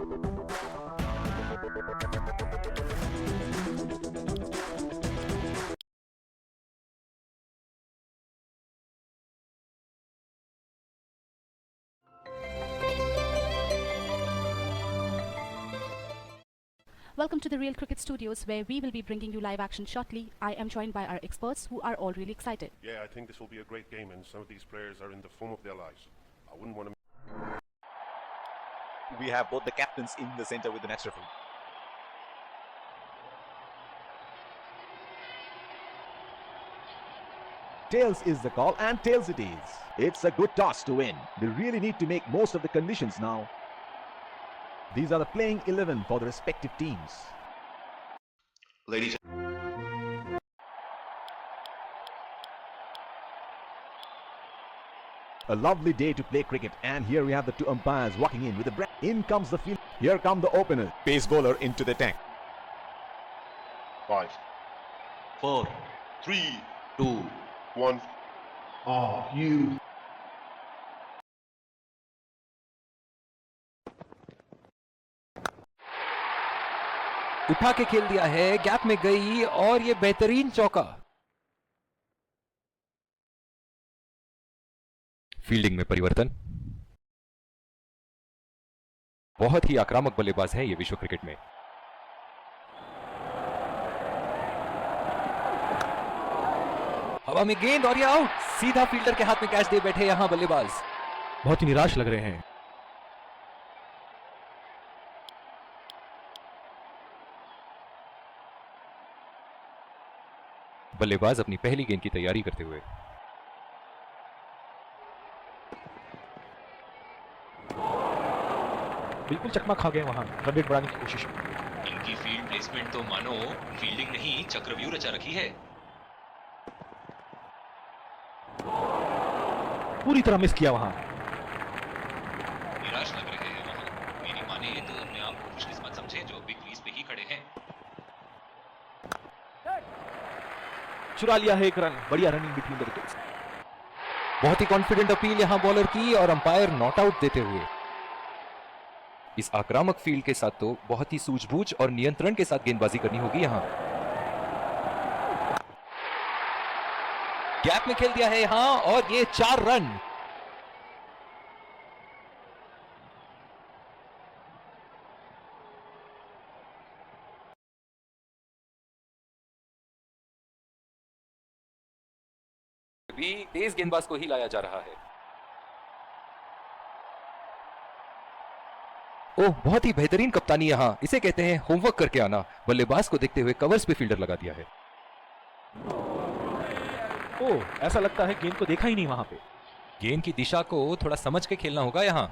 Welcome to the Real Cricket Studios, where we will be bringing you live action shortly. I am joined by our experts, who are all really excited. Yeah, I think this will be a great game, and some of these players are in the form of their lives. I wouldn't want to... We have both the captains in the center with the next referee. Tails is the call, and tails it is. It's a good toss to win. They really need to make most of the conditions now. These are the playing 11 for the respective teams. Ladies... A lovely day to play cricket, and here we have the two umpires walking in with the breath. In comes the field. Here come the opener. Pace bowler into the tank. 5, 4, 3, 2, 1. are you उठा के खेल दिया है, gap में गई और ये बेहतरीन चौका। फील्डिंग में परिवर्तन। बहुत ही आक्रामक बल्लेबाज है ये विश्व क्रिकेट में। हवा में गेंद और ये आउट। सीधा फील्डर के हाथ में कैच दे बैठे यहां बल्लेबाज। बहुत ही निराश लग रहे हैं। बल्लेबाज अपनी पहली गेंद की तैयारी करते हुए। बिल्कुल चकमा खा गए वहां, रन रेट बढ़ाने की कोशिश। इनकी फील्ड प्लेसमेंट तो मानो फील्डिंग नहीं चक्रव्यूह रचा रखी है। पूरी तरह मिस किया वहां। निराश लग रहे हैं वहां। मेरी माने तो अपने आप को खुशकिस्मत समझे जो बिग क्रीज पे ही खड़े हैं। चुरा लिया है एक रन। बढ़िया रनिंग बिटवीन द विकेट्स। बहुत ही कॉन्फिडेंट अपील यहां बॉलर की और अंपायर नॉट आउट देते हुए। इस आक्रामक फील्ड के साथ तो बहुत ही सूझबूझ और नियंत्रण के साथ गेंदबाजी करनी होगी यहां। गैप में खेल दिया है यहां और ये 4 रन। भी तेज गेंदबाज को ही लाया जा रहा है। ओह, बहुत ही बेहतरीन कप्तानी यहां। इसे कहते हैं होमवर्क करके आना। बल्लेबाज को देखते हुए कवर्स पे फील्डर लगा दिया है। ओह, ऐसा लगता है गेंद को देखा ही नहीं वहां पे। गेंद की दिशा को थोड़ा समझ के खेलना होगा यहां।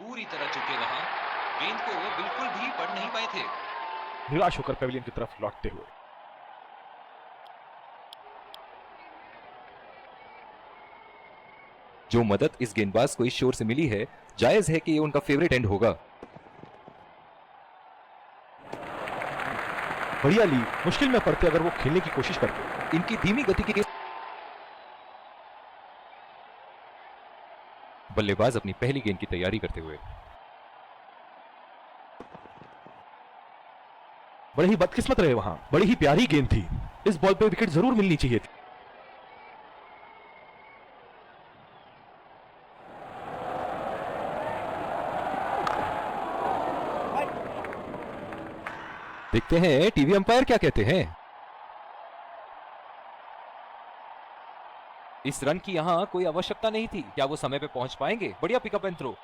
पूरी तरह चुके वहां। गेंद को बिल्कुल भी पढ़ नहीं पाए थे। निराश होकर पेविलियन की तरफ लौटते हुए। जो मदद इस गेंदबाज को इस शोर से मिली है, जायज है कि ये उनका फेवरेट एंड होगा। बढ़िया ली। मुश्किल में पड़ते अगर वो खेलने की कोशिश करते। इनकी धीमी गति की बल्लेबाज अपनी पहली गेंद की तैयारी करते हुए। बड़े ही बदकिस्मत रहे वहां। बड़ी ही प्यारी गेंद थी। इस बॉल पे विकेट जरूर मिलनी चाहिए थी। देखते हैं टीवी अंपायर क्या कहते हैं। इस रन की यहां कोई आवश्यकता नहीं थी। क्या वो समय पे पहुंच पाएंगे? बढ़िया pickup and throw.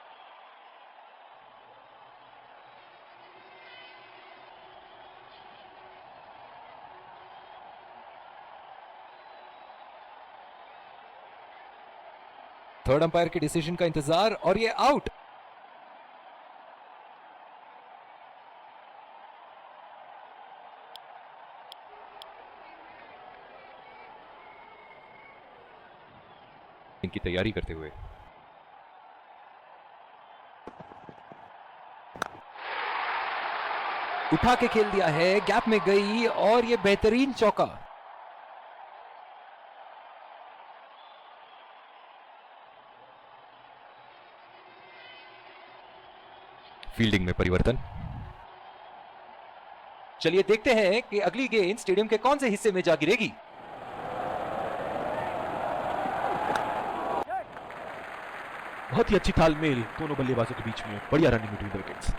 Third umpire के डिसीजन का इंतजार और ये आउट। इनकी तैयारी करते हुए। उठा के खेल दिया है, गैप में गई और ये बेहतरीन चौका। फील्डिंग में परिवर्तन। चलिए देखते हैं कि अगली गेंद स्टेडियम के कौन से हिस्से में जा गिरेगी। बहुत ही अच्छी तालमेल दोनों बल्लेबाजों के बीच में, बढ़िया रनिंग बिटवीन द विकेट्स।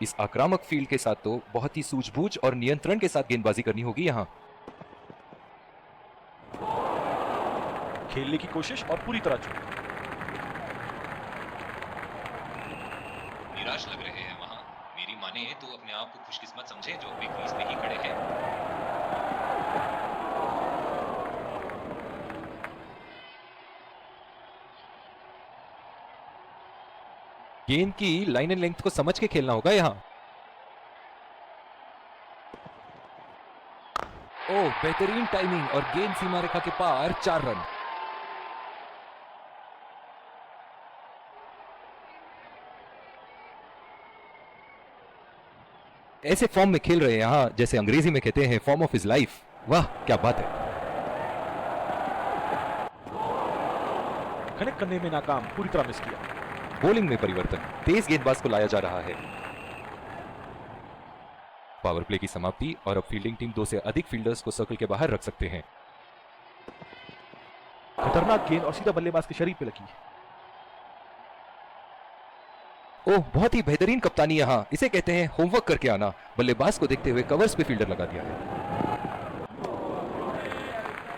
इस आक्रामक फील्ड के साथ तो बहुत ही सूझबूझ और नियंत्रण के साथ गेंदबाजी करनी होगी यहां। खेलने की कोशिश और पूरी तरह चूक। निराश लग रहे हैं वहां। मेरी माने तो अपने आप को खुशकिस्मत समझे जो अभी क्रीज पे ही खड़े हैं। गेंद की लाइन एंड लेंथ को समझ के खेलना होगा यहां। ओह, बेहतरीन टाइमिंग और गेंद सीमा रेखा के पार 4 रन। ऐसे फॉर्म में खेल रहे हैं यहां, जैसे अंग्रेजी में कहते हैं फॉर्म ऑफ हिज लाइफ। वाह क्या बात है। कनेक्ट करने में नाकाम, पूरी तरह मिस किया। बॉलिंग में परिवर्तन, तेज गेंदबाज को लाया जा रहा है। पावर प्ले की समाप्ति और अब फील्डिंग टीम 2 से अधिक फील्डर्स को सर्कल के बाहर रख सकते हैं। खतरनाक गेंद और सीधा बल्लेबाज के शरीर पे लगी। ओह, बहुत ही बेहतरीन कप्तानी यहां, इसे कहते हैं होमवर्क करके आना। बल्लेबाज को देखते हुए कवर्स पे फील्डर लगा दिया है।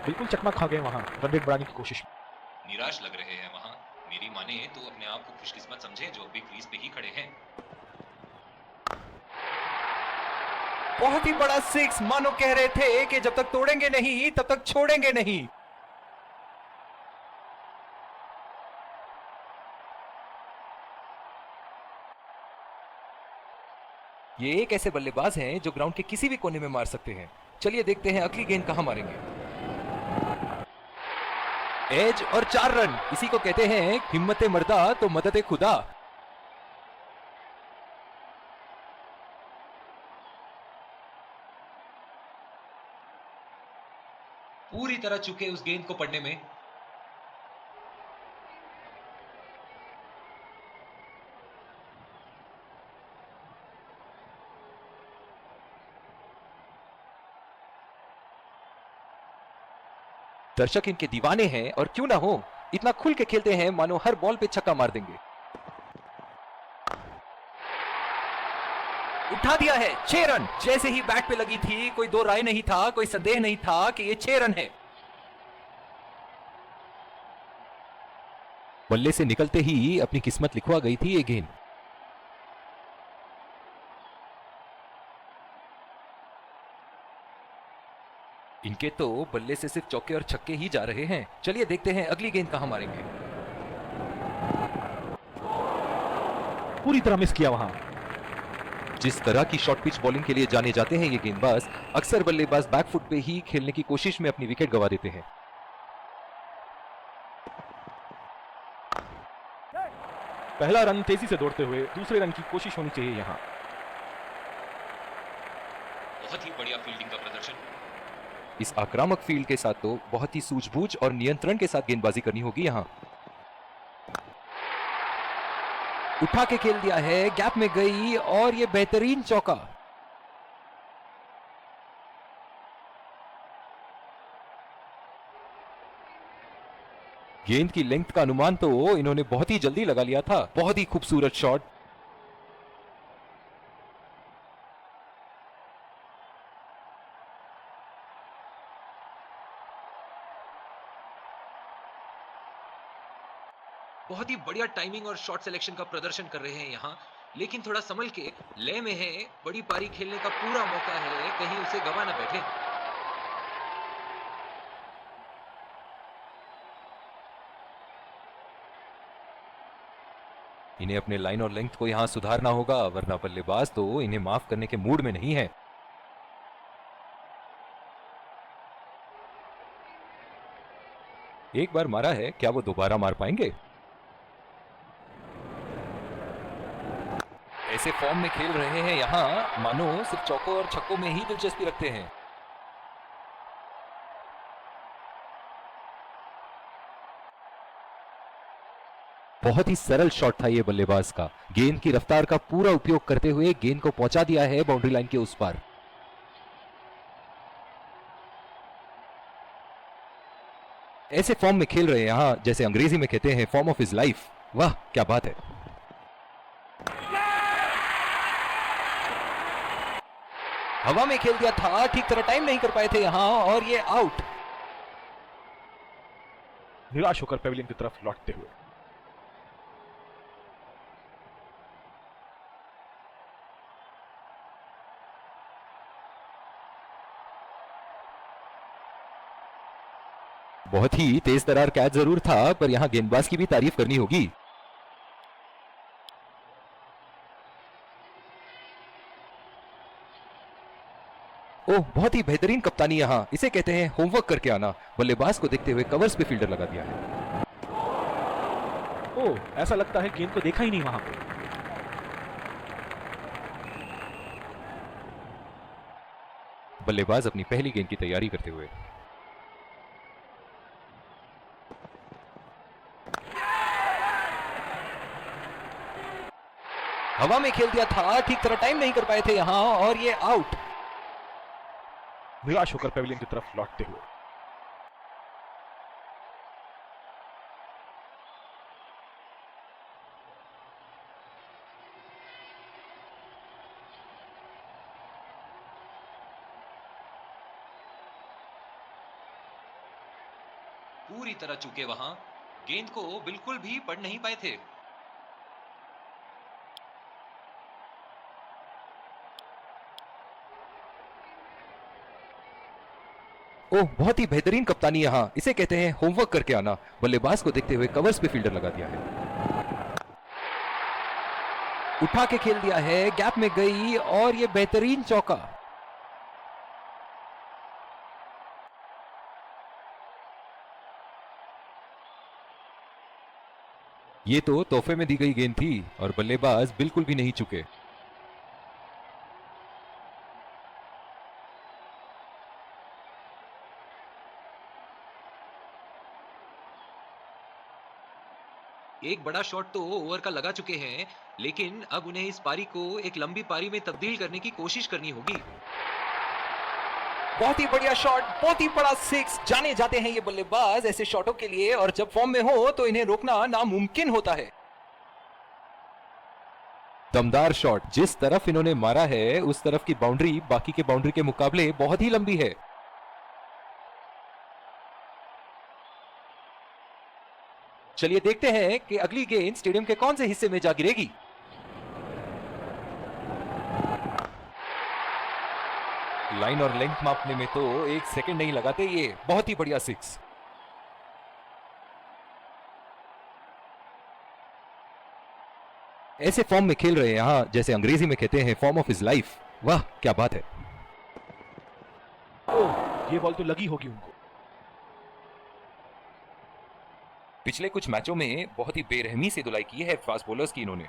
बिल्कुल चकमा खा गए वहां रन रेट बढ़ाने की कोशिश में। निराश लग रहे हैं वहां। मेरी माने तो अपने आप को खुशकिस्मत समझे जो अभी क्रीज पे ही खड़े हैं। बहुत ही बड़ा 6, मानो कह रहे थे कि जब तक तोड़ेंगे नहीं तब तक छोड़ेंगे नहीं। ये एक ऐसे बल्लेबाज हैं जो ग्राउंड के किसी भी कोने में मार सकते हैं। चलिए देखते हैं अगली गेंद कहां मारेंगे। एज और 4 रन, इसी को कहते हैं हिम्मत मर्दा तो मदद खुदा। पूरी तरह चुके उस गेंद को पढ़ने में। दर्शक इनके दीवाने हैं और क्यों ना हो, इतना खुल के खेलते हैं मानो हर बॉल पे छक्का मार देंगे। उठा दिया है, 6 रन। जैसे ही बैट पे लगी थी कोई दो राय नहीं था, कोई संदेह नहीं था कि ये 6 रन है। बल्ले से निकलते ही अपनी किस्मत लिखवा गई थी ये गेंद। इनके तो बल्ले से सिर्फ चौके और छक्के ही जा रहे हैं। चलिए देखते हैं अगली गेंद कहां मारेंगे। पूरी तरह मिस किया वहां। जिस तरह की शॉर्ट पिच बॉलिंग के लिए जाने जाते हैं ये गेंदबाज, अक्सर बल्लेबाज बैकफुट पे ही खेलने की कोशिश में अपनी विकेट गंवा देते हैं। पहला रन तेजी से दौड़ते हुए दूसरे रन की कोशिश होनी चाहिए यहां। बहुत ही बढ़िया फील्डिंग का प्रदर्शन। इस आक्रामक फील्ड के साथ तो बहुत ही सूझबूझ और नियंत्रण के साथ गेंदबाजी करनी होगी यहां। उठा के खेल दिया है, गैप में गई और ये बेहतरीन चौका। गेंद की लेंथ का अनुमान तो इन्होंने बहुत ही जल्दी लगा लिया था। बहुत ही खूबसूरत शॉट। बहुत ही बढ़िया टाइमिंग और शॉट सिलेक्शन का प्रदर्शन कर रहे हैं यहाँ, लेकिन थोड़ा संभल के, लय में है। बड़ी पारी खेलने का पूरा मौका है, कहीं उसे गवा ना बैठे। इन्हें अपने लाइन और लेंथ को यहां सुधारना होगा, वरना बल्लेबाज तो इन्हें माफ करने के मूड में नहीं है। एक बार मारा है, क्या वो दोबारा मार पाएंगे? ऐसे फॉर्म में खेल रहे हैं यहां, मानो सिर्फ चौकों और छक्कों में ही दिलचस्पी रखते हैं। बहुत ही सरल शॉट था ये बल्लेबाज का। गेंद की रफ्तार का पूरा उपयोग करते हुए गेंद को पहुंचा दिया है बाउंड्री लाइन के उस पार। ऐसे फॉर्म में खेल रहे हैं यहां, जैसे अंग्रेजी में कहते हैं फॉर्म ऑफ हिज लाइफ। वाह क्या बात है। हवा में खेल दिया था, ठीक तरह टाइम नहीं कर पाए थे यहां और ये आउट। निराश होकर पेविलियन की तरफ लौटते हुए। बहुत ही तेज तरार कैच जरूर था, पर यहां गेंदबाज की भी तारीफ करनी होगी। ओह, बहुत ही बेहतरीन कप्तानी यहां, इसे कहते हैं होमवर्क करके आना। बल्लेबाज को देखते हुए कवर्स पे फील्डर लगा दिया है। ओह, ऐसा लगता है गेंद को देखा ही नहीं वहां पे। बल्लेबाज अपनी पहली गेंद की तैयारी करते हुए। हवा में खेल दिया था, ठीक तरह टाइम नहीं कर पाए थे यहां और ये आउट। निराश होकर पेविलियन की तरफ लौटते हुए। पूरी तरह चूके वहां, गेंद को बिल्कुल भी पढ़ नहीं पाए थे। ओह, बहुत ही बेहतरीन कप्तानी यहां, इसे कहते हैं होमवर्क करके आना। बल्लेबाज को देखते हुए कवर्स पे फील्डर लगा दिया है। उठा के खेल दिया है, गैप में गई और ये बेहतरीन चौका। ये तो तोहफे में दी गई गेंद थी और बल्लेबाज बिल्कुल भी नहीं चुके। एक बड़ा शॉट तो ओवर का लगा चुके हैं, लेकिन अब उन्हें इस पारी को एक लंबी पारी में तब्दील करने की कोशिश करनी होगी। बहुत ही बढ़िया शॉट, बहुत ही बड़ा सिक्स। जाने जाते हैं ये बल्लेबाज ऐसे शॉटों के लिए, और जब फॉर्म में हो तो इन्हें रोकना नामुमकिन होता है। दमदार शॉट, जिस तरफ इन्होंने मारा है उस तरफ की बाउंड्री बाकी के बाउंड्री के मुकाबले बहुत ही लंबी है। चलिए देखते हैं कि अगली गेंद स्टेडियम के कौन से हिस्से में जा गिरेगी। लाइन और लेंथ मापने में तो एक सेकंड नहीं लगाते ये। बहुत ही बढ़िया सिक्स। ऐसे फॉर्म में खेल रहे हैं यहां, जैसे अंग्रेजी में कहते हैं फॉर्म ऑफ हिज लाइफ। वाह क्या बात है। ओह, ये बॉल तो लगी होगी उनको। पिछले कुछ मैचों में बहुत ही बेरहमी से धुलाई की है फास्ट बॉलर्स की इन्होंने।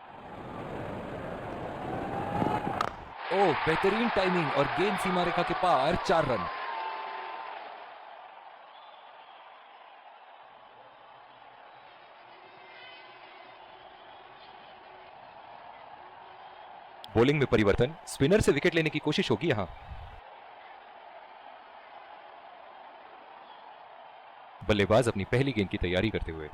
ओह, बेहतरीन टाइमिंग और गेंद सीमा रेखा के पार 4 रन। बॉलिंग में परिवर्तन, स्पिनर से विकेट लेने की कोशिश होगी यहां। बल्लेबाज अपनी पहली गेंद की तैयारी करते हुए।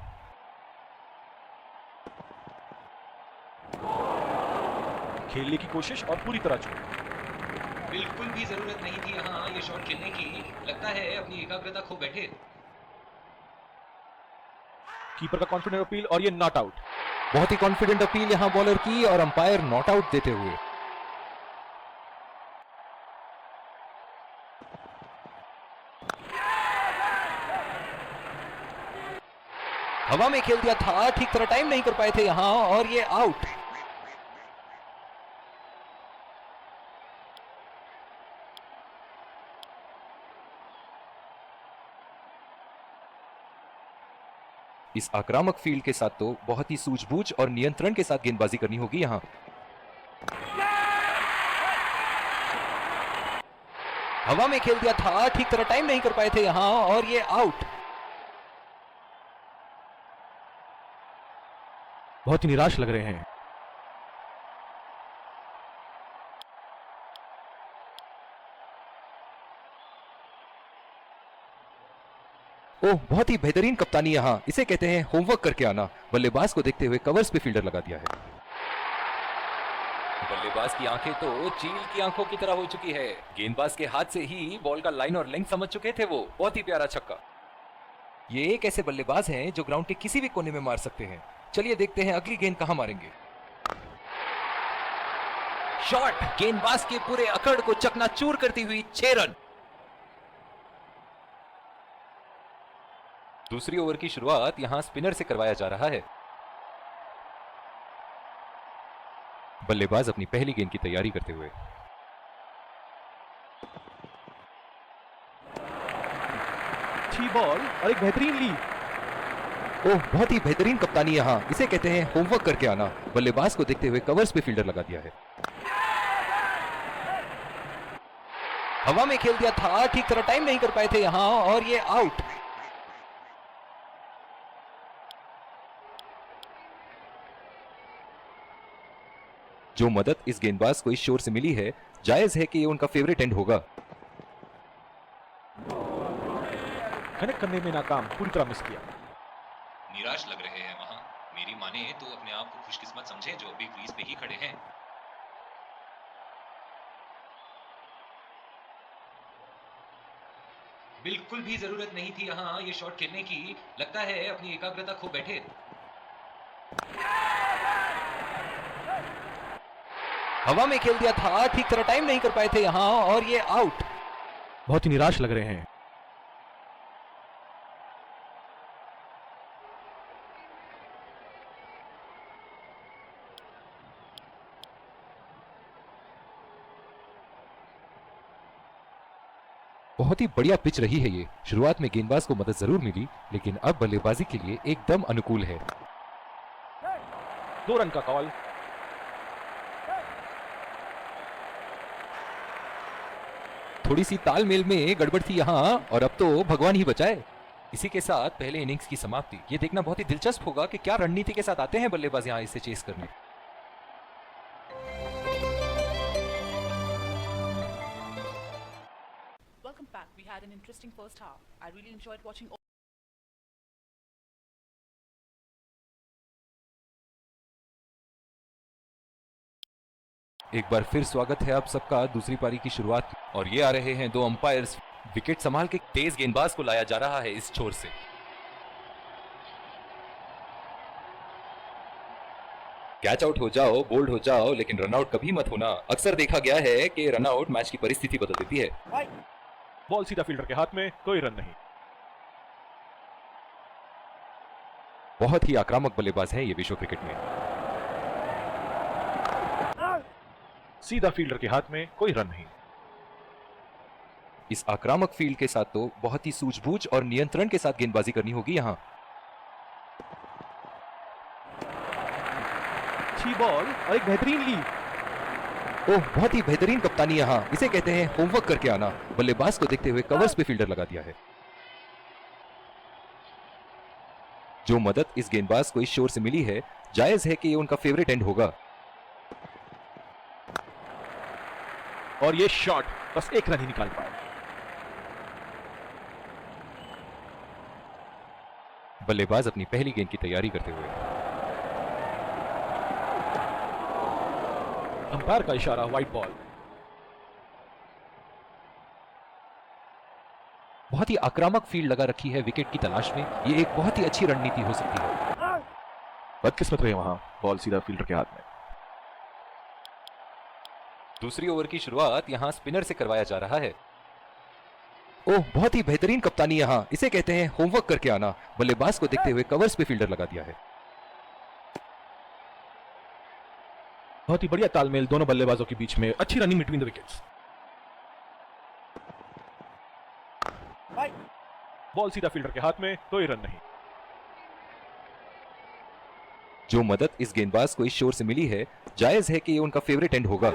खेलने की कोशिश और पूरी तरह चूक। बिल्कुल भी जरूरत नहीं थी यहाँ ये शॉट खेलने की। लगता है अपनी एकाग्रता खो बैठे। कीपर का कॉन्फिडेंट अपील और ये नॉट आउट। बहुत ही कॉन्फिडेंट अपील यहां बॉलर की और अंपायर नॉट आउट देते हुए। हवा में खेल दिया था, ठीक तरह टाइम नहीं कर पाए थे यहां और ये आउट। इस आक्रामक फील्ड के साथ तो बहुत ही सूझबूझ और नियंत्रण के साथ गेंदबाजी करनी होगी यहां। हवा में खेल दिया था, ठीक तरह टाइम नहीं कर पाए थे यहां और ये आउट। बहुत ही निराश लग रहे हैं। ओह, बहुत ही बेहतरीन कप्तानी यहाँ, इसे कहते हैं होमवर्क करके आना। बल्लेबाज को देखते हुए कवर्स पे फील्डर लगा दिया है। बल्लेबाज की आंखें तो चील की आंखों की तरह हो चुकी है। गेंदबाज के हाथ से ही बॉल का लाइन और लेंथ समझ चुके थे वो। बहुत ही प्यारा छक्का। ये एक ऐसे बल्लेबाज हैं जो ग्राउंड के किसी भी कोने में मार सकते हैं। चलिए देखते हैं अगली गेंद कहां मारेंगे। शॉट, गेंदबाज के पूरे अकड़ को चकनाचूर करती हुई 6 रन। दूसरी ओवर की शुरुआत यहां स्पिनर से करवाया जा रहा है। बल्लेबाज अपनी पहली गेंद की तैयारी करते हुए। अच्छी बॉल और एक बेहतरीन लीड। ओह, बहुत ही बेहतरीन कप्तानी यहाँ, इसे कहते हैं होमवर्क करके आना। बल्लेबाज को देखते हुए कवर्स पे फील्डर लगा दिया है। हवा में खेल दिया था, ठीक तरह टाइम नहीं कर पाए थे यहां और ये आउट। जो मदद इस गेंदबाज को इस शोर से मिली है, जायज है कि ये उनका फेवरेट एंड होगा। कनेक्ट करने में नाकाम, पूरी तरह मिस किया। निराश लग रहे हैं वहां। मेरी माने तो अपने आप को खुशकिस्मत समझे जो अभी क्रीज पे ही खड़े हैं। बिल्कुल भी जरूरत नहीं थी यहां ये शॉट खेलने की। लगता है अपनी एकाग्रता खो बैठे। हवा में खेल दिया था, ठीक तरह टाइम नहीं कर पाए थे यहां और ये आउट। बहुत ही निराश लग रहे हैं। बहुत ही बढ़िया पिच रही है ये। शुरुआत में गेंदबाज को मदद जरूर मिली, लेकिन अब बल्लेबाजी के लिए एकदम अनुकूल है। 2 रन का कॉल। थोड़ी सी तालमेल में गड़बड़ थी यहां और अब तो भगवान ही बचाए। इसी के साथ पहले इनिंग्स की समाप्ति। ये देखना बहुत ही दिलचस्प होगा कि क्या रणनीति के साथ आते हैं बल्लेबाज यहां इसे चेस करने। Welcome back. We had an interesting first half. I really enjoyed watching. एक बार फिर स्वागत है आप सबका दूसरी पारी की शुरुआत। और ये आ रहे हैं 2 अंपायर्स। विकेट संभाल के तेज गेंदबाज को लाया जा रहा है इस छोर से। कैच आउट हो जाओ, बोल्ड हो जाओ, लेकिन रनआउट कभी मत होना। अक्सर देखा गया है कि रनआउट मैच की परिस्थिति बदल देती है। बॉल सीधा फील्डर के हाथ में, कोई रन नहीं। बहुत ही आक्रामक बल्लेबाज है ये विश्व क्रिकेट में। सीधा फील्डर के हाथ में, कोई रन नहीं। इस आक्रामक फील्ड के साथ तो बहुत ही सूझबूझ और नियंत्रण के साथ गेंदबाजी करनी होगी यहां। अच्छी बॉल और एक बेहतरीन लीड। ओह, बहुत ही बेहतरीन कप्तानी यहाँ, इसे कहते हैं होमवर्क करके आना। बल्लेबाज को देखते हुए कवर्स पे फील्डर लगा दिया है। जो मदद इस गेंदबाज को इस शोर से मिली है, जायज है कि ये उनका फेवरेट एंड होगा। और ये शॉट बस 1 रन ही निकाल पाए। बल्लेबाज अपनी पहली गेंद की तैयारी करते हुए। अंपायर का इशारा, वाइड बॉल। बहुत ही आक्रामक फील्ड लगा रखी है विकेट की तलाश में। ये एक बहुत ही अच्छी रणनीति हो सकती है। बदकिस्मत रहे वहां, बॉल सीधा फील्डर के हाथ में। दूसरी ओवर की शुरुआत यहां स्पिनर से करवाया जा रहा है। ओह, बहुत ही बेहतरीन कप्तानी यहां, इसे कहते हैं होमवर्क करके आना। बल्लेबाज को देखते हुए कवर्स पे फील्डर लगा दिया है। बहुत ही बढ़िया तालमेल दोनों बल्लेबाजों के बीच में। अच्छी running between the wickets. Ball सीधा फील्डर के हाथ में, कोई रन नहीं। जो मदद इस गेंदबाज को इस शोर से मिली है, जायज है कि ये उनका फेवरेट एंड होगा।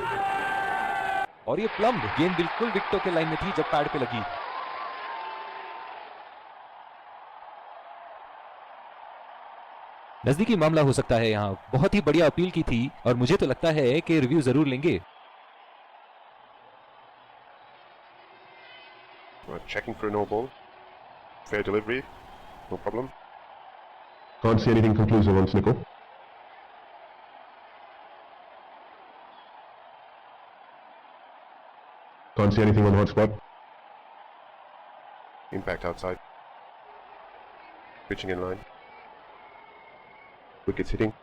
और ये प्लम्ब गेंद बिल्कुल विकेटों के लाइन में थी जब पैड पे लगी। नजदीकी मामला हो सकता है यहाँ। बहुत ही बढ़िया अपील की थी और मुझे तो लगता है कि रिव्यू जरूर लेंगे। Checking for a no ball. Fair delivery. No problem. Can't see anything conclusive on Snickle. Can't see anything on hotspot. Impact outside. Pitching in line. Wickets hitting.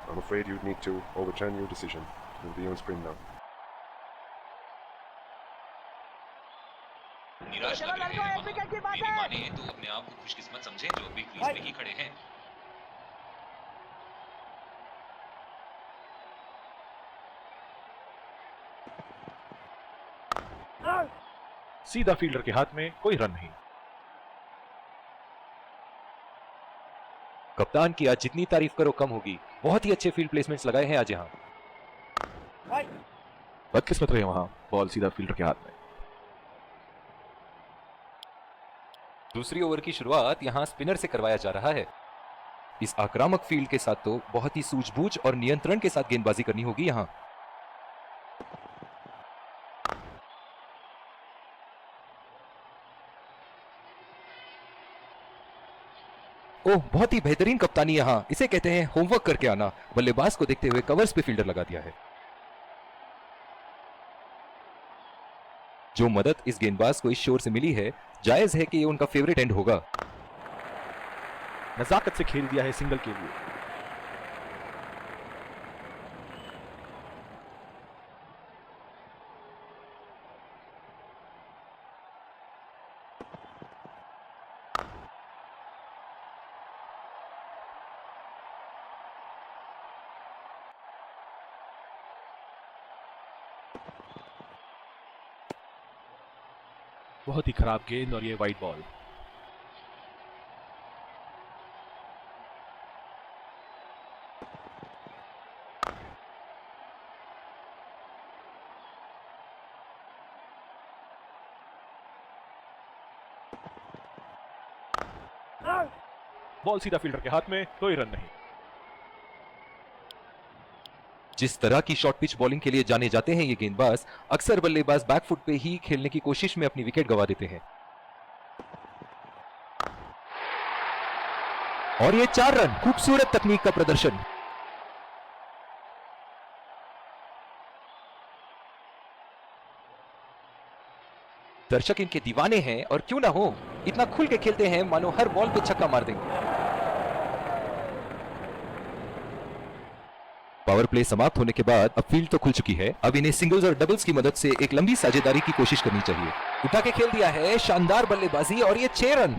I'm afraid you'd need to overturn your decision. It will be on sprint now. निराश लग रहे हैं वहाँ। मेरी माने तो अपने आप को खुशकिस्मत समझें जो अभी क्रीज में ही खड़े हैं। सीधा फील्डर के हाथ में, कोई रन नहीं। कप्तान की आज जितनी तारीफ करो कम होगी। बहुत ही अच्छे फील्ड प्लेसमेंट्स लगाए हैं आज यहाँ। बदकिस्मत रहे वहां, बॉल सीधा फील्डर के हाथ में। दूसरी ओवर की शुरुआत यहाँ स्पिनर से करवाया जा रहा है। इस आक्रामक फील्ड के साथ तो बहुत ही सूझबूझ और नियंत्रण के साथ गेंदबाजी करनी होगी यहाँ। ओह, बहुत ही बेहतरीन कप्तानी यहाँ। इसे कहते हैं होमवर्क करके आना। बल्लेबाज को देखते हुए कवर्स पे फील्डर लगा दिया है। जो मदद इस गेंदबाज को इस शोर से मिली है, जायज है कि ये उनका फेवरेट एंड होगा। नजाकत से खेल दिया है सिंगल के लिए। बहुत ही खराब गेंद और ये वाइड बॉल। बॉल सीधा फील्डर के हाथ में, कोई रन नहीं। जिस तरह की शॉर्ट पिच बॉलिंग के लिए जाने जाते हैं ये गेंदबाज, अक्सर बल्लेबाज बैकफुट पे ही खेलने की कोशिश में अपनी विकेट गंवा देते हैं। और ये 4 रन, खूबसूरत तकनीक का प्रदर्शन। दर्शक इनके दीवाने हैं और क्यों ना हो, इतना खुल के खेलते हैं मानो हर बॉल पे छक्का मार देंगे। पावर प्ले समाप्त होने के बाद अब फील्ड तो खुल चुकी है। अब इन्हें सिंगल्स और डबल्स की मदद से एक लंबी साझेदारी की कोशिश करनी चाहिए। उठा के खेल दिया है, शानदार बल्लेबाजी और ये 6 रन।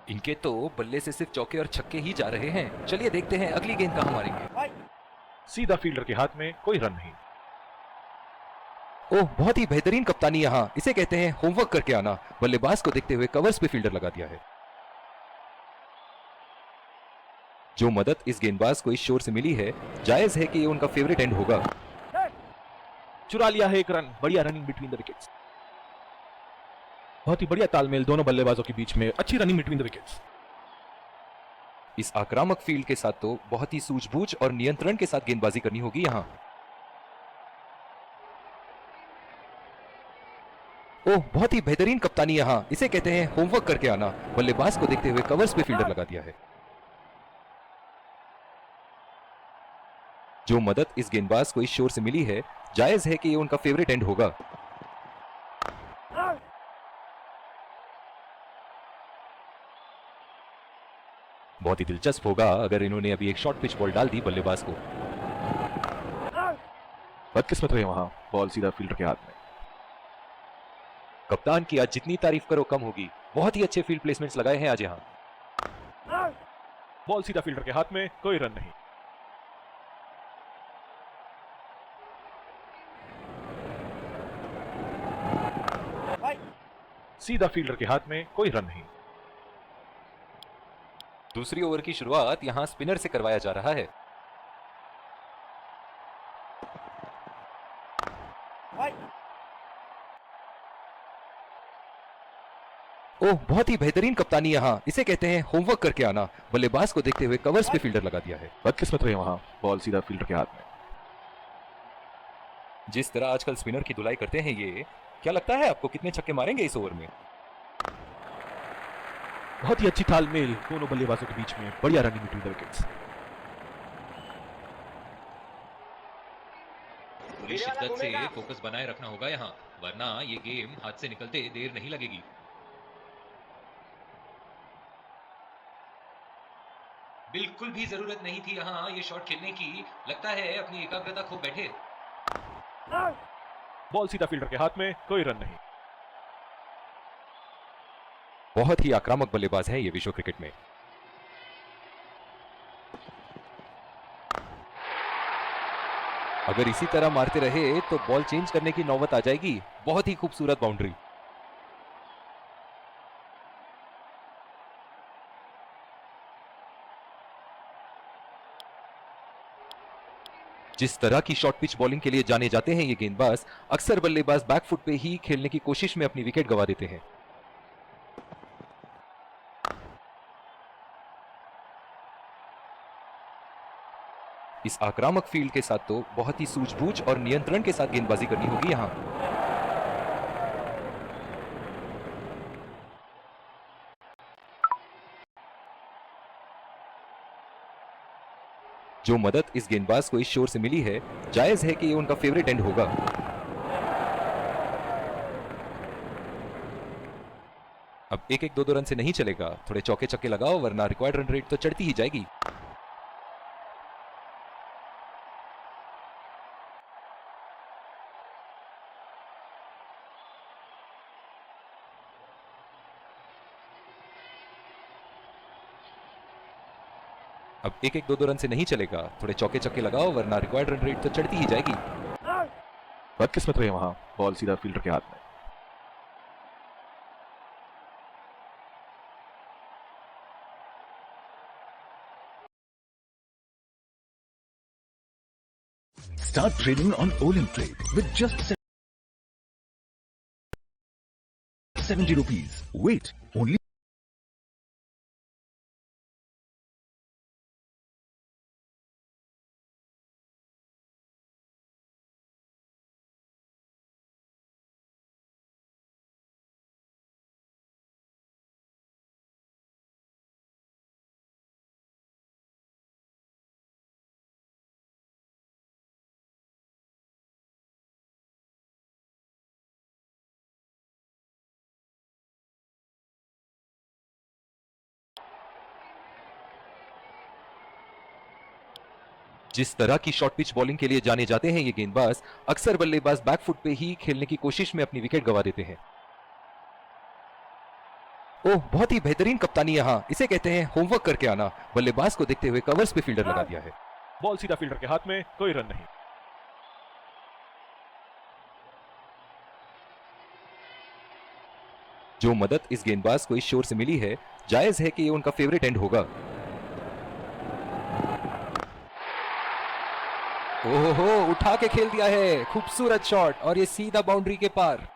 इनके तो बल्ले से सिर्फ चौके और छक्के ही जा रहे हैं। चलिए देखते हैं अगली गेंद कहां मारेंगे। सीधा फील्डर के हाथ में, कोई रन नहीं। ओह, बहुत ही बेहतरीन कप्तानी यहाँ। इसे कहते हैं होमवर्क करके आना। बल्लेबाज को देखते हुए कवर्स पे फील्डर लगा दिया है। जो मदद इस गेंदबाज को इस शोर से मिली है, जायज है कि ये उनका फेवरेट एंड होगा। चुरा लिया है एक रन। बढ़िया रनिंग बिटवीन द विकेट्स। बहुत ही बढ़िया तालमेल दोनों बल्लेबाजों के बीच में। अच्छी रनिंग बिटवीन द विकेट्स। इस आक्रामक फील्ड के साथ तो बहुत ही सूझबूझ और नियंत्रण के साथ गेंदबाजी करनी होगी यहाँ। ओह, बहुत ही बेहतरीन कप्तानी यहाँ। इसे कहते हैं होमवर्क करके आना। बल्लेबाज को देखते हुए कवर्स पे फील्डर लगा दिया है। जो मदद इस गेंदबाज को इस शोर से मिली है, जायज है कि ये उनका फेवरेट एंड होगा। बहुत ही दिलचस्प होगा अगर इन्होंने अभी एक शॉर्ट पिच बॉल डाल दी बल्लेबाज को। बदकिस्मत रहे वहां, बॉल सीधा फील्डर के हाथ में। कप्तान की आज जितनी तारीफ करो कम होगी। बहुत ही अच्छे फील्ड प्लेसमेंट्स लगाए हैं आज यहाँ। बॉल सीधा फील्डर के हाथ में, कोई रन नहीं। सीधा फील्डर के हाथ में, कोई रन नहीं। दूसरी ओवर की शुरुआत यहां स्पिनर से करवाया जा रहा है। ओह, बहुत ही बेहतरीन कप्तानी यहां, इसे कहते हैं होमवर्क करके आना। बल्लेबाज को देखते हुए कवर्स पे फील्डर लगा दिया है। बदकिस्मत रहे वहां, बॉल सीधा फील्डर के हाथ में। जिस तरह आजकल स्पिनर की धुलाई करते हैं ये, क्या लगता है आपको कितने छक्के मारेंगे इस ओवर में? बहुत ही अच्छी तालमेल दोनों बल्लेबाजों के बीच में, बढ़िया रनिंग बिटवीन द विकेट्स। पूरी शिद्दत से फोकस बनाए रखना होगा यहाँ, वरना ये गेम हाथ से निकलते देर नहीं लगेगी। बिल्कुल भी जरूरत नहीं थी यहाँ ये शॉट खेलने की, लगता है अपनी एकाग्रता खो बैठे। बॉल सीधा फील्डर के हाथ में, कोई रन नहीं। बहुत ही आक्रामक बल्लेबाज है ये विश्व क्रिकेट में। अगर इसी तरह मारते रहे तो बॉल चेंज करने की नौबत आ जाएगी। बहुत ही खूबसूरत बाउंड्री। जिस तरह की शॉर्ट पिच बॉलिंग के लिए जाने जाते हैं ये गेंदबाज, अक्सर बल्लेबाज बैकफुट पे ही खेलने की कोशिश में अपनी विकेट गंवा देते हैं। इस आक्रामक फील्ड के साथ तो बहुत ही सूझबूझ और नियंत्रण के साथ गेंदबाजी करनी होगी यहां। जो मदद इस गेंदबाज को इस शोर से मिली है, जायज है कि ये उनका फेवरेट एंड होगा। अब एक एक दो दो रन से नहीं चलेगा, थोड़े चौके छक्के लगाओ वरना रिक्वायर्ड रन रेट तो चढ़ती ही जाएगी। अब एक एक दो दो रन से नहीं चलेगा, थोड़े चौके छक्के लगाओ वरना रिक्वायर्ड रन रेट तो चढ़ती ही जाएगी। बदकिस्मत रहे वहां, बॉल सीधा फील्डर के हाथ में। Start trading on Olin Trade with just 70 rupees. Wait, only जिस तरह की शॉर्ट पिच बॉलिंग के लिए जाने जाते हैं ये गेंदबाज, अक्सर बल्लेबाज बैकफुट पे ही खेलने की कोशिश में अपनी विकेट गंवा देते हैं। ओह, बहुत ही बेहतरीन कप्तानी यहां, इसे कहते हैं होमवर्क करके आना। बल्लेबाज को देखते हुए कवर्स पे फील्डर लगा दिया है। बॉल सीधा फील्डर के हाथ में, कोई रन नहीं। जो मदद इस गेंदबाज को इस शोर से मिली है, जायज है कि ये उनका फेवरेट एंड होगा। ओहो, उठा के खेल दिया है, खूबसूरत शॉट और ये सीधा बाउंड्री के पार।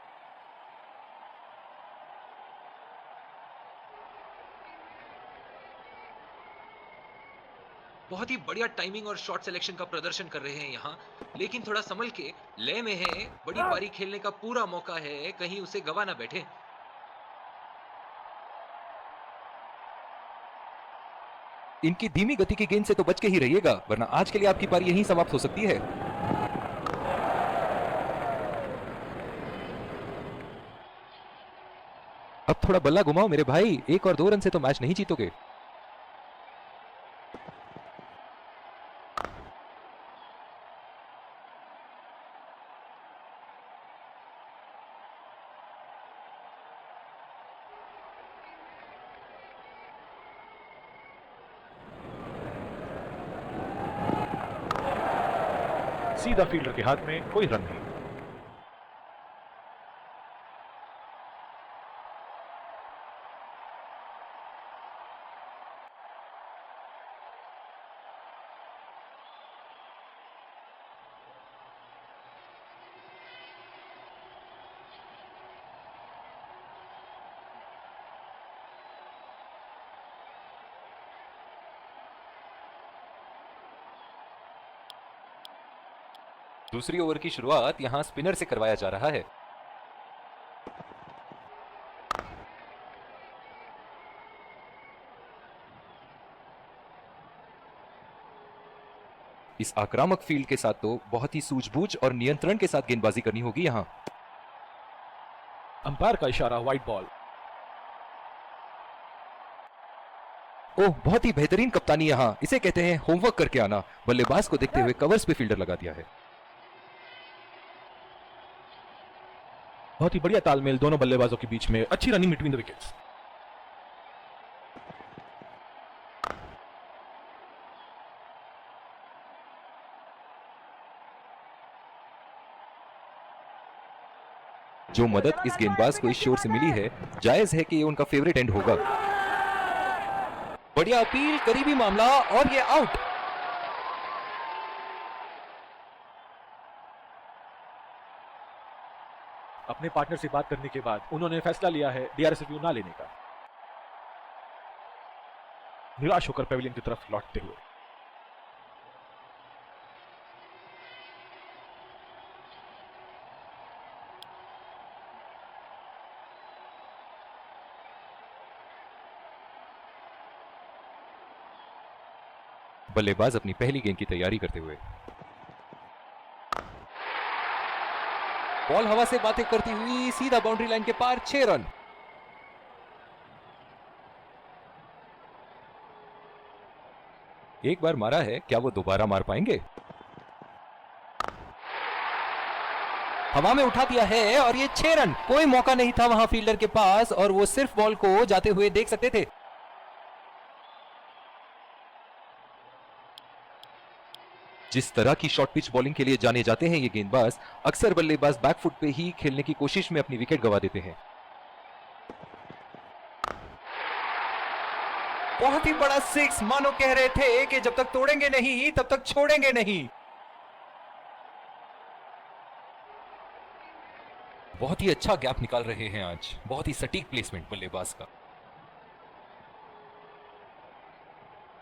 बहुत ही बढ़िया टाइमिंग और शॉट सिलेक्शन का प्रदर्शन कर रहे हैं यहाँ, लेकिन थोड़ा संभल के, लय में है, बड़ी पारी खेलने का पूरा मौका है, कहीं उसे गवा ना बैठे। इनकी धीमी गति की गेंद से तो बच के ही रहिएगा, वरना आज के लिए आपकी पारी यहीं समाप्त हो सकती है। अब थोड़ा बल्ला घुमाओ मेरे भाई, एक और दो रन से तो मैच नहीं जीतोगे। सीधा फील्डर के हाथ में, कोई रन नहीं। दूसरी ओवर की शुरुआत यहां स्पिनर से करवाया जा रहा है। इस आक्रामक फील्ड के साथ तो बहुत ही सूझबूझ और नियंत्रण के साथ गेंदबाजी करनी होगी यहां। अंपायर का इशारा, वाइड बॉल। ओह, बहुत ही बेहतरीन कप्तानी यहां, इसे कहते हैं होमवर्क करके आना। बल्लेबाज को देखते हुए कवर्स पे फील्डर लगा दिया है। बहुत ही बढ़िया तालमेल दोनों बल्लेबाजों के बीच में, अच्छी रनिंग बिटवीन द विकेट्स। जो मदद इस गेंदबाज को इस शोर से मिली है, जायज है कि ये उनका फेवरेट एंड होगा। बढ़िया अपील, करीबी मामला, और ये आउट। अपने पार्टनर से बात करने के बाद उन्होंने फैसला लिया है डीआरएस रिव्यू ना लेने का, निराश होकर पेविलियन की तरफ लौटते हुए। बल्लेबाज अपनी पहली गेंद की तैयारी करते हुए। बॉल हवा से बातें करती हुई सीधा बाउंड्री लाइन के पार, 6 रन। एक बार मारा है, क्या वो दोबारा मार पाएंगे? हवा में उठा दिया है और ये 6 रन। कोई मौका नहीं था वहां फील्डर के पास और वो सिर्फ बॉल को जाते हुए देख सकते थे। जिस तरह की शॉर्ट पिच बॉलिंग के लिए जाने जाते हैं ये गेंदबाज, अक्सर बल्लेबाज बैकफुट पे ही खेलने की कोशिश में अपनी विकेट गंवा देते हैं। बहुत ही बड़ा 6, मानो कह रहे थे कि जब तक तोड़ेंगे नहीं तब तक छोड़ेंगे नहीं। बहुत ही अच्छा गैप निकाल रहे हैं आज, बहुत ही सटीक प्लेसमेंट बल्लेबाज का।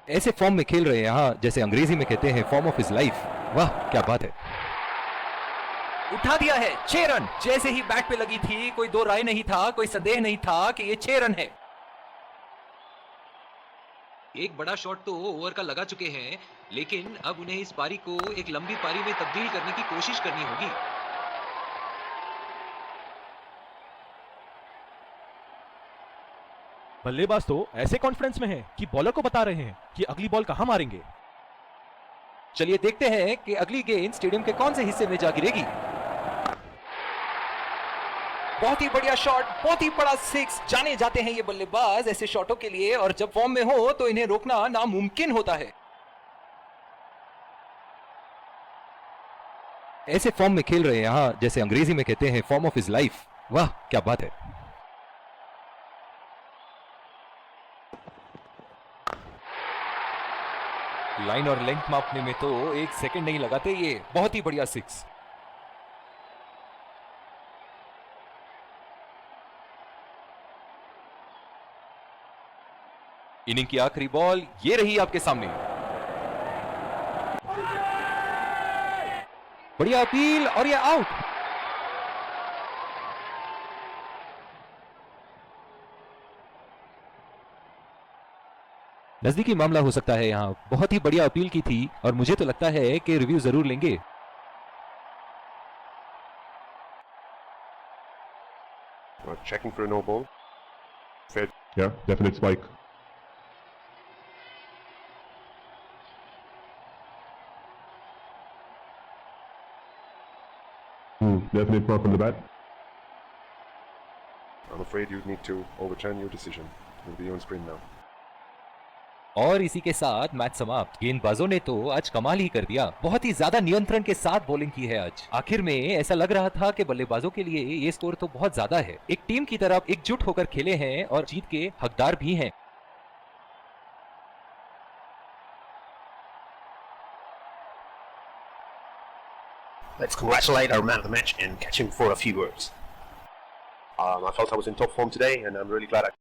ऐसे फॉर्म में खेल रहे हैं यहां, जैसे अंग्रेजी में कहते हैं फॉर्म ऑफ हिज लाइफ। वाह क्या बात है, उठा दिया है, 6 रन। जैसे ही बैट पे लगी थी, कोई दो राय नहीं था, कोई संदेह नहीं था कि ये 6 रन है। एक बड़ा शॉट तो ओवर का लगा चुके हैं, लेकिन अब उन्हें इस पारी को एक लंबी पारी में तब्दील करने की कोशिश करनी होगी। बल्लेबाज तो ऐसे कॉन्फिडेंस में है कि बॉलर को बता रहे हैं कि अगली बॉल कहां मारेंगे। चलिए देखते हैं कि अगली गेंद स्टेडियम के कौन से हिस्से में जा गिरेगी। बहुत ही बढ़िया शॉट, बहुत ही बड़ा 6। जाने जाते हैं ये बल्लेबाज ऐसे शॉटों के लिए, और जब फॉर्म में हो तो इन्हें रोकना नामुमकिन होता है। ऐसे फॉर्म में खेल रहे हैं यहां, जैसे अंग्रेजी में कहते हैं फॉर्म ऑफ हिज लाइफ। वाह क्या बात है। लाइन और लेंथ मापने में तो 1 सेकंड नहीं लगाते ये। बहुत ही बढ़िया 6। इनिंग की आखिरी बॉल ये रही आपके सामने। बढ़िया अपील और ये आउट। नजदीकी मामला हो सकता है यहां। बहुत ही बढ़िया अपील की थी और मुझे तो लगता है कि रिव्यू जरूर लेंगे। Checking for a no ball. Fair. Yeah, definite spike. Definite mark on the bat. I'm afraid you need to overturn your decision. You'll be on screen now. और इसी के साथ मैच समाप्त। गेंदबाजों ने तो आज कमाल ही कर दिया। बहुत ही ज्यादा नियंत्रण के साथ बॉलिंग की है आज। आखिर में ऐसा लग रहा था कि बल्लेबाजों के लिए ये स्कोर तो बहुत ज्यादा है। एक टीम की तरफ एकजुट होकर खेले हैं और जीत के हकदार भी हैं। Let's congratulate our man of the match and catch him for a few words. I felt I was in top form today, and I'm really glad I